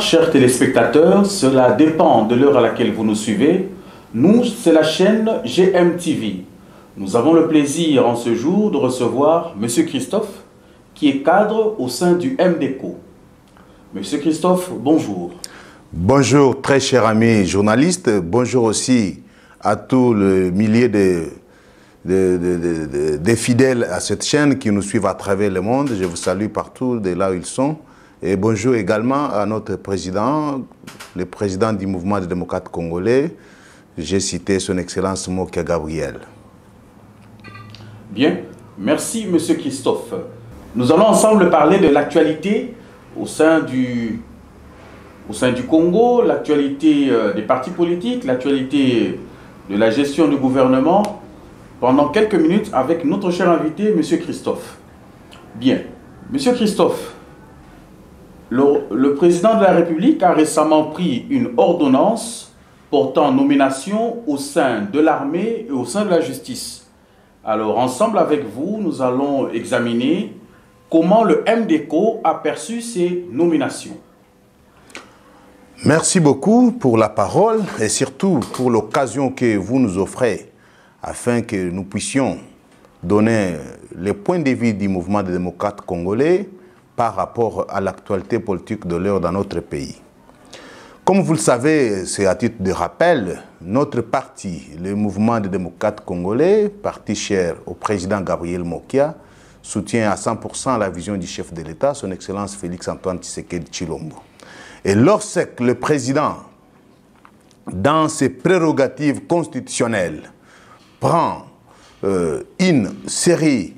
chers téléspectateurs, cela dépend de l'heure à laquelle vous nous suivez. Nous, c'est la chaîne GMTV. Nous avons le plaisir en ce jour de recevoir M. Christophe, qui est cadre au sein du MDECO. M. Christophe, bonjour. Bonjour, très chers amis journalistes. Bonjour aussi à tous les milliers de fidèles à cette chaîne qui nous suivent à travers le monde. Je vous salue partout de là où ils sont. Et bonjour également à notre président, le président du mouvement des démocrates congolais. J'ai cité son Excellence Mokia Gabriel. Bien, merci M. Christophe. Nous allons ensemble parler de l'actualité au sein du Congo, l'actualité des partis politiques, l'actualité de la gestion du gouvernement, pendant quelques minutes avec notre cher invité, M. Christophe. Bien, M. Christophe, le président de la République a récemment pris une ordonnance portant nomination au sein de l'armée et au sein de la justice. Alors, ensemble avec vous, nous allons examiner comment le MDECO a perçu ces nominations. Merci beaucoup pour la parole et surtout pour l'occasion que vous nous offrez afin que nous puissions donner les points de vue du mouvement des démocrates congolais par rapport à l'actualité politique de l'heure dans notre pays. Comme vous le savez, c'est à titre de rappel, notre parti, le mouvement des démocrates congolais, parti cher au président Gabriel Mokia, soutient à 100% la vision du chef de l'État, son Excellence Félix-Antoine Tshisekedi Tshilombo. Et lorsque le président, dans ses prérogatives constitutionnelles, prend une série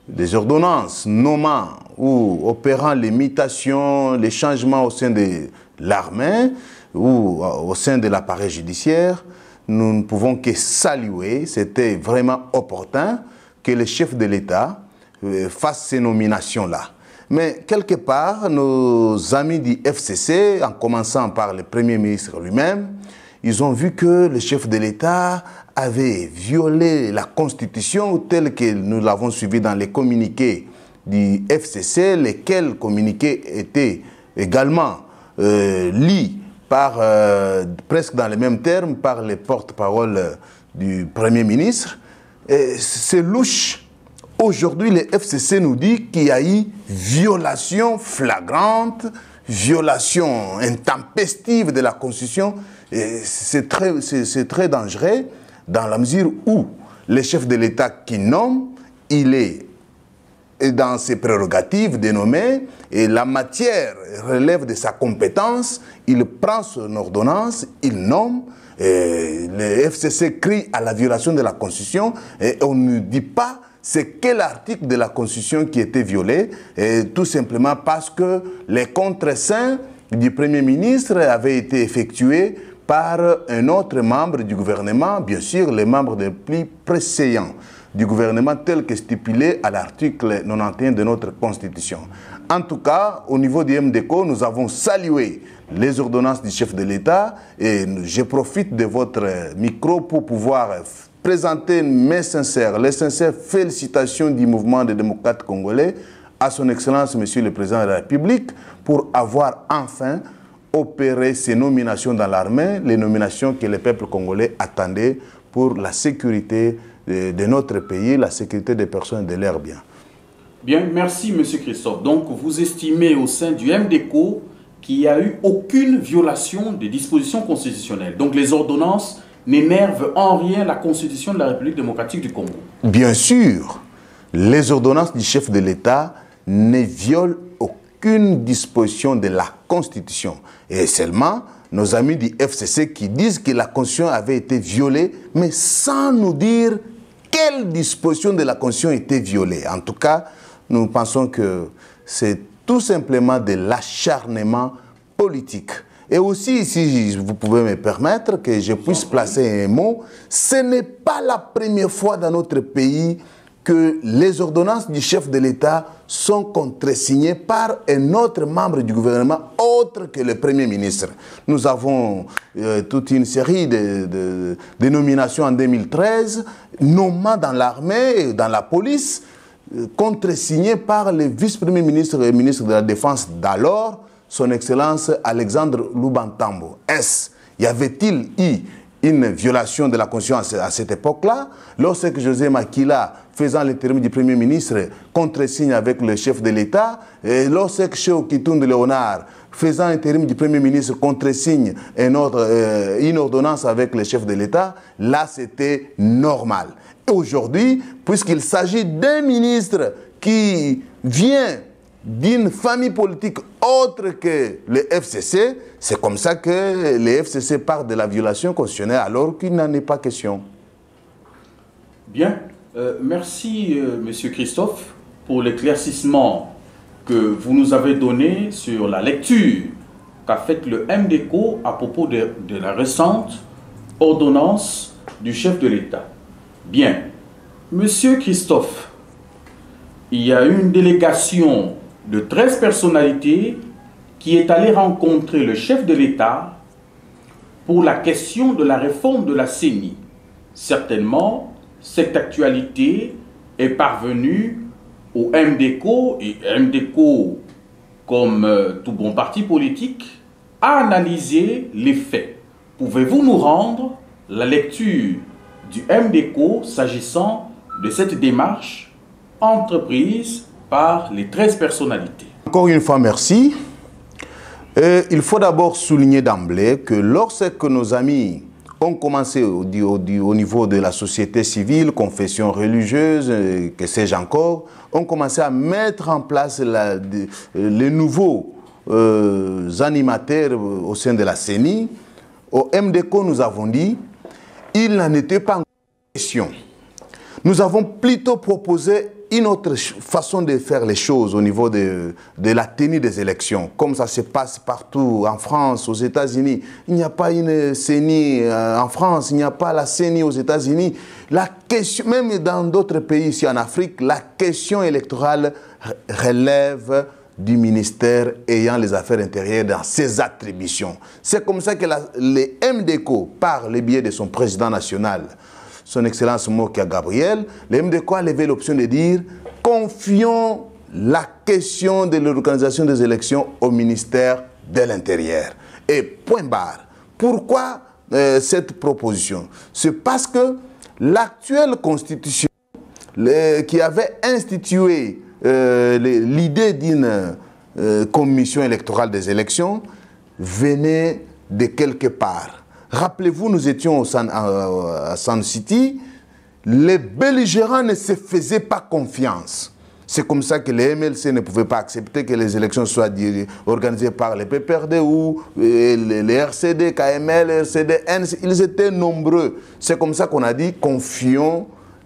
des ordonnances nommant ou opérant les mutations, les changements au sein de l'armée ou au sein de l'appareil judiciaire, nous ne pouvons que saluer, c'était vraiment opportun que le chef de l'État fasse ces nominations-là. Mais quelque part, nos amis du FCC, en commençant par le Premier ministre lui-même, ils ont vu que le chef de l'État avait violé la Constitution telle que nous l'avons suivi dans les communiqués du FCC, lesquels communiqués étaient également lits par, presque dans les mêmes termes par les porte-parole du Premier ministre. C'est louche. Aujourd'hui, le FCC nous dit qu'il y a eu violation flagrante, violation intempestive de la Constitution. C'est très dangereux dans la mesure où le chef de l'État qui nomme, il est dans ses prérogatives de nommer et la matière relève de sa compétence, il prend son ordonnance, il nomme. Le FCC crie à la violation de la Constitution et on ne dit pas c'est quel article de la Constitution qui était violé, et tout simplement parce que les contreseins du Premier ministre avaient été effectués par un autre membre du gouvernement, bien sûr les membres les plus préséants du gouvernement tel que stipulé à l'article 91 de notre Constitution. En tout cas, au niveau du MDECO, nous avons salué les ordonnances du chef de l'État et je profite de votre micro pour pouvoir présenter les sincères félicitations du mouvement des démocrates congolais à son Excellence, Monsieur le Président de la République, pour avoir enfin opéré ces nominations dans l'armée, les nominations que le peuple congolais attendait pour la sécurité de notre pays, la sécurité des personnes et de leurs biens. Bien, merci M. Christophe. Donc, vous estimez au sein du MDECO qu'il n'y a eu aucune violation des dispositions constitutionnelles. Donc, les ordonnances n'énervent en rien la Constitution de la République démocratique du Congo. Bien sûr, les ordonnances du chef de l'État ne violent aucune disposition de la Constitution. Et seulement nos amis du FCC qui disent que la Constitution avait été violée, mais sans nous dire quelle disposition de la Constitution était violée. En tout cas, nous pensons que c'est tout simplement de l'acharnement politique. Et aussi, si vous pouvez me permettre que je puisse placer un mot, ce n'est pas la première fois dans notre pays que les ordonnances du chef de l'État sont contresignées par un autre membre du gouvernement autre que le Premier ministre. Nous avons toute une série de nominations en 2013, nommant dans l'armée et dans la police, contresignées par le vice-premier ministre et ministre de la Défense d'alors, son Excellence Alexandre Lubantambo. Y avait-il eu une violation de la Constitution à cette époque-là, lorsque José Makila, faisant l'intérim du Premier ministre, contresigne avec le chef de l'État, et lorsque Cheikh Kitunde Léonard, faisant intérim du Premier ministre, contresigne une ordonnance avec le chef de l'État, là c'était normal. Et aujourd'hui, puisqu'il s'agit d'un ministre qui vient d'une famille politique autre que le FCC, c'est comme ça que le FCC parle de la violation constitutionnelle alors qu'il n'en est pas question. Bien, merci Monsieur Christophe pour l'éclaircissement que vous nous avez donné sur la lecture qu'a faite le MDECO à propos de la récente ordonnance du chef de l'État. Bien, Monsieur Christophe, il y a une délégation de 13 personnalités qui est allée rencontrer le chef de l'État pour la question de la réforme de la CENI. Certainement, cette actualité est parvenue au MDECO, et MDECO, comme tout bon parti politique, a analysé les faits. Pouvez-vous nous rendre la lecture du MDECO s'agissant de cette démarche entreprise par les 13 personnalités? Encore une fois, merci. Il faut d'abord souligner d'emblée que lorsque nos amis ont commencé au niveau de la société civile, confession religieuse, que sais-je encore, ont commencé à mettre en place les nouveaux animateurs au sein de la CENI, au MDECO, nous avons dit, il n'en était pas en question. Nous avons plutôt proposé une autre façon de faire les choses au niveau de la tenue des élections, comme ça se passe partout en France, aux États-Unis. Il n'y a pas une CENI en France, il n'y a pas la CENI aux États-Unis. La question, même dans d'autres pays ici en Afrique, la question électorale relève du ministère ayant les affaires intérieures dans ses attributions. C'est comme ça que les MDECO, par le biais de son président national, son Excellence Mokia Gabriel, le MDECO a levé l'option de dire « Confions la question de l'organisation des élections au ministère de l'Intérieur ». Et point barre. Pourquoi cette proposition? C'est parce que l'actuelle constitution qui avait institué l'idée d'une commission électorale des élections venait de quelque part. Rappelez-vous, nous étions à Sun City, les belligérants ne se faisaient pas confiance. C'est comme ça que les MLC ne pouvaient pas accepter que les élections soient organisées par les PPRD ou les RCD, KML, RCD, NC. Ils étaient nombreux. C'est comme ça qu'on a dit, confions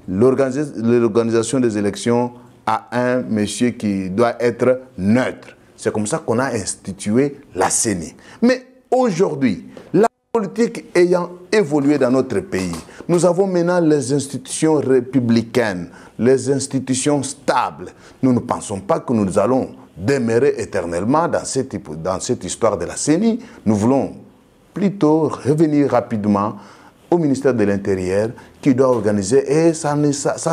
l'organisation des élections à un monsieur qui doit être neutre. C'est comme ça qu'on a institué la CENI. Mais aujourd'hui, la politique ayant évolué dans notre pays, nous avons maintenant les institutions républicaines, les institutions stables. Nous ne pensons pas que nous allons demeurer éternellement dans cette histoire de la CENI. Nous voulons plutôt revenir rapidement au ministère de l'Intérieur qui doit organiser et ça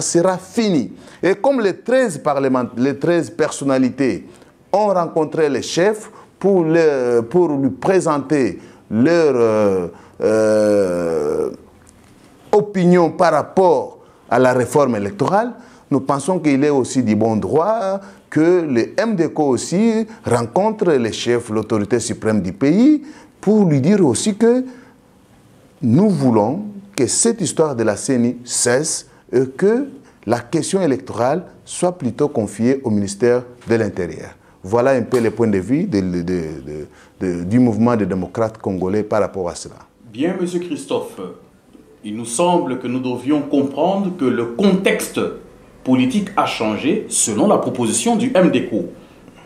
sera fini. Et comme les 13 personnalités ont rencontré les chefs pour lui présenter leur opinion par rapport à la réforme électorale, nous pensons qu'il est aussi du bon droit que le MDECO aussi rencontre les chefs, l'autorité suprême du pays, pour lui dire aussi que nous voulons que cette histoire de la CENI cesse et que la question électorale soit plutôt confiée au ministère de l'Intérieur. Voilà un peu les points de vue du mouvement des démocrates congolais par rapport à cela. Bien, M. Christophe, il nous semble que nous devions comprendre que le contexte politique a changé selon la proposition du MDECO,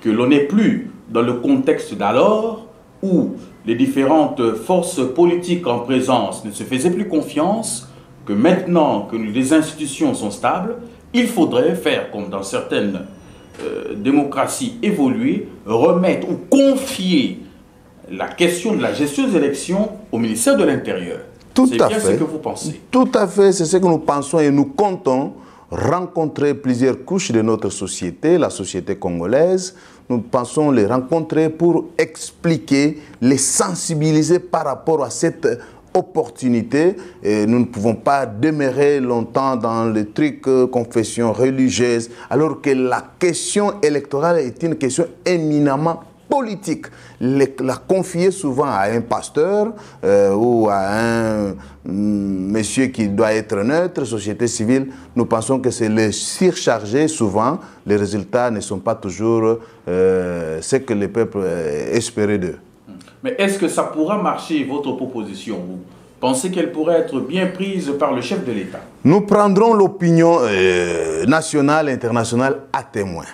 que l'on n'est plus dans le contexte d'alors où les différentes forces politiques en présence ne se faisaient plus confiance, que maintenant que les institutions sont stables, il faudrait faire comme dans certaines démocraties évoluées, remettre ou confier la question de la gestion des élections au ministère de l'Intérieur. Tout à fait. C'est bien ce que vous pensez. Tout à fait, c'est ce que nous pensons et nous comptons rencontrer plusieurs couches de notre société, la société congolaise. Nous pensons les rencontrer pour expliquer, les sensibiliser par rapport à cette opportunité. Et nous ne pouvons pas demeurer longtemps dans les trucs confession religieuse, alors que la question électorale est une question éminemment politique. La confier souvent à un pasteur ou à un monsieur qui doit être neutre, société civile, nous pensons que c'est le surcharger souvent. Les résultats ne sont pas toujours ce que le peuple espérait d'eux. Mais est-ce que ça pourra marcher, votre proposition? Vous pensez qu'elle pourrait être bien prise par le chef de l'État? Nous prendrons l'opinion nationale et internationale à témoin.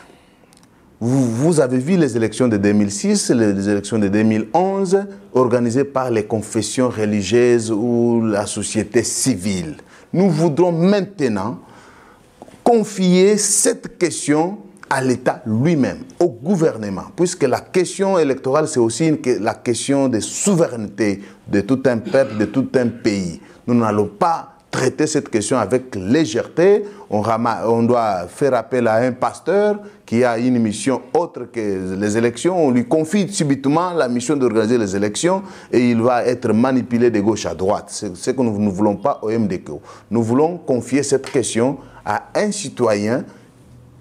Vous avez vu les élections de 2006, les élections de 2011, organisées par les confessions religieuses ou la société civile. Nous voudrons maintenant confier cette question à l'État lui-même, au gouvernement, puisque la question électorale, c'est aussi la question de souveraineté de tout un peuple, de tout un pays. Nous n'allons pas traiter cette question avec légèreté. On doit faire appel à un pasteur qui a une mission autre que les élections. On lui confie subitement la mission d'organiser les élections et il va être manipulé de gauche à droite. C'est ce que nous ne voulons pas au MDCO. Nous voulons confier cette question à un citoyen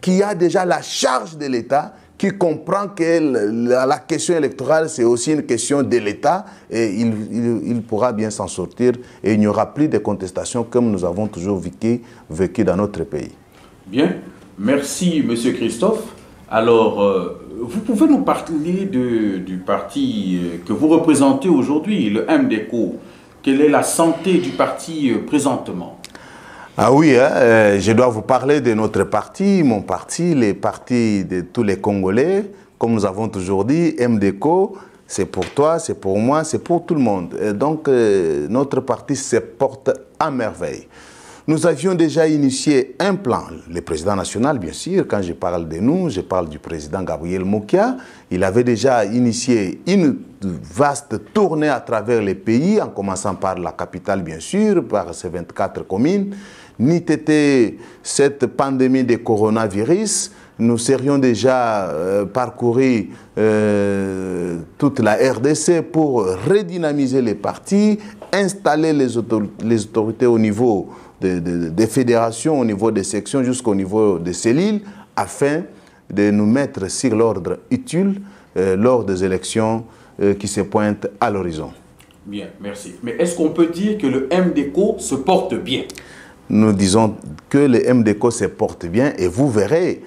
qui a déjà la charge de l'État, qui comprend que la question électorale, c'est aussi une question de l'État et il pourra bien s'en sortir et il n'y aura plus de contestation comme nous avons toujours vécu dans notre pays. Bien, merci M. Christophe. Alors, vous pouvez nous parler du parti que vous représentez aujourd'hui, le MDCO. Quelle est la santé du parti présentement? Ah oui, hein, je dois vous parler de notre parti, mon parti, les partis de tous les Congolais. Comme nous avons toujours dit, MDCO, c'est pour toi, c'est pour moi, c'est pour tout le monde. Et donc, notre parti se porte à merveille. Nous avions déjà initié un plan, le président national, bien sûr, quand je parle de nous, je parle du président Gabriel Mokia. Il avait déjà initié une vaste tournée à travers les pays, en commençant par la capitale, bien sûr, par ses 24 communes. N'eût été cette pandémie de coronavirus, nous serions déjà parcouru toute la RDC pour redynamiser les partis, installer les autorités au niveau des fédérations, au niveau des sections, jusqu'au niveau des cellules, afin de nous mettre sur l'ordre utile lors des élections qui se pointent à l'horizon. Bien, merci. Mais est-ce qu'on peut dire que le MDCO se porte bien? Nous disons que le MDCO se porte bien et vous verrez,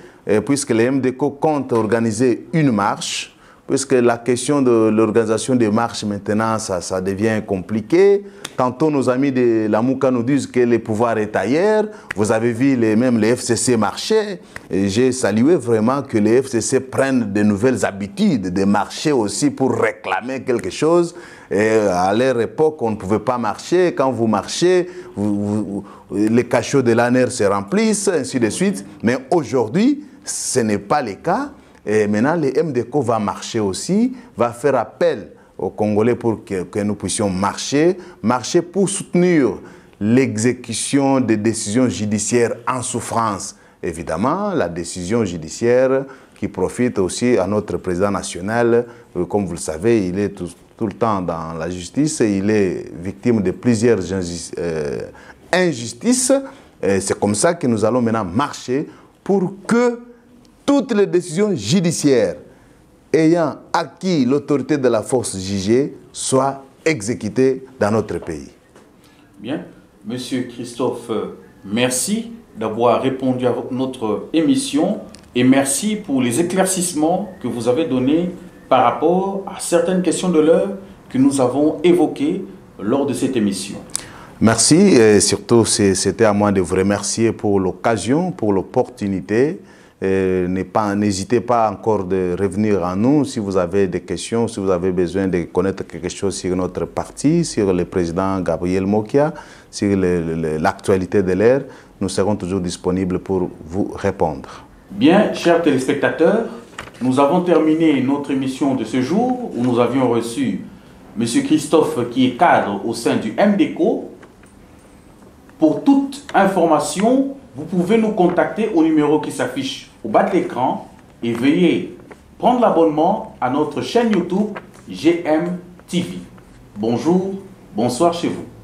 puisque le MDCO compte organiser une marche, puisque la question de l'organisation des marches maintenant, ça devient compliqué. Tantôt, nos amis de la Mouka nous disent que le pouvoir est ailleurs. Vous avez vu même les FCC marcher. J'ai salué vraiment que les FCC prennent de nouvelles habitudes, de marcher aussi pour réclamer quelque chose. Et à leur époque, on ne pouvait pas marcher. Quand vous marchez, les cachots de l'ANR se remplissent, ainsi de suite. Mais aujourd'hui, ce n'est pas le cas. Et maintenant, le MDCO va marcher aussi, va faire appel aux Congolais pour que nous puissions marcher pour soutenir l'exécution des décisions judiciaires en souffrance. Évidemment, la décision judiciaire qui profite aussi à notre président national. Comme vous le savez, il est tout le temps dans la justice et il est victime de plusieurs injustices. C'est comme ça que nous allons maintenant marcher pour que toutes les décisions judiciaires ayant acquis l'autorité de la force jugée soient exécutées dans notre pays. Bien. Monsieur Christophe, merci d'avoir répondu à notre émission et merci pour les éclaircissements que vous avez donnés par rapport à certaines questions de l'heure que nous avons évoquées lors de cette émission. Merci et surtout c'était à moi de vous remercier pour l'occasion, pour l'opportunité. N'hésitez pas encore de revenir à nous si vous avez des questions, si vous avez besoin de connaître quelque chose sur notre parti, sur le président Gabriel Mokia, sur l'actualité de l'ère. Nous serons toujours disponibles pour vous répondre. Bien, chers téléspectateurs, nous avons terminé notre émission de ce jour où nous avions reçu M. Christophe qui est cadre au sein du MDCO. Pour toute information, vous pouvez nous contacter au numéro qui s'affiche au bas de l'écran et veuillez prendre l'abonnement à notre chaîne YouTube GM TV. Bonjour, bonsoir chez vous.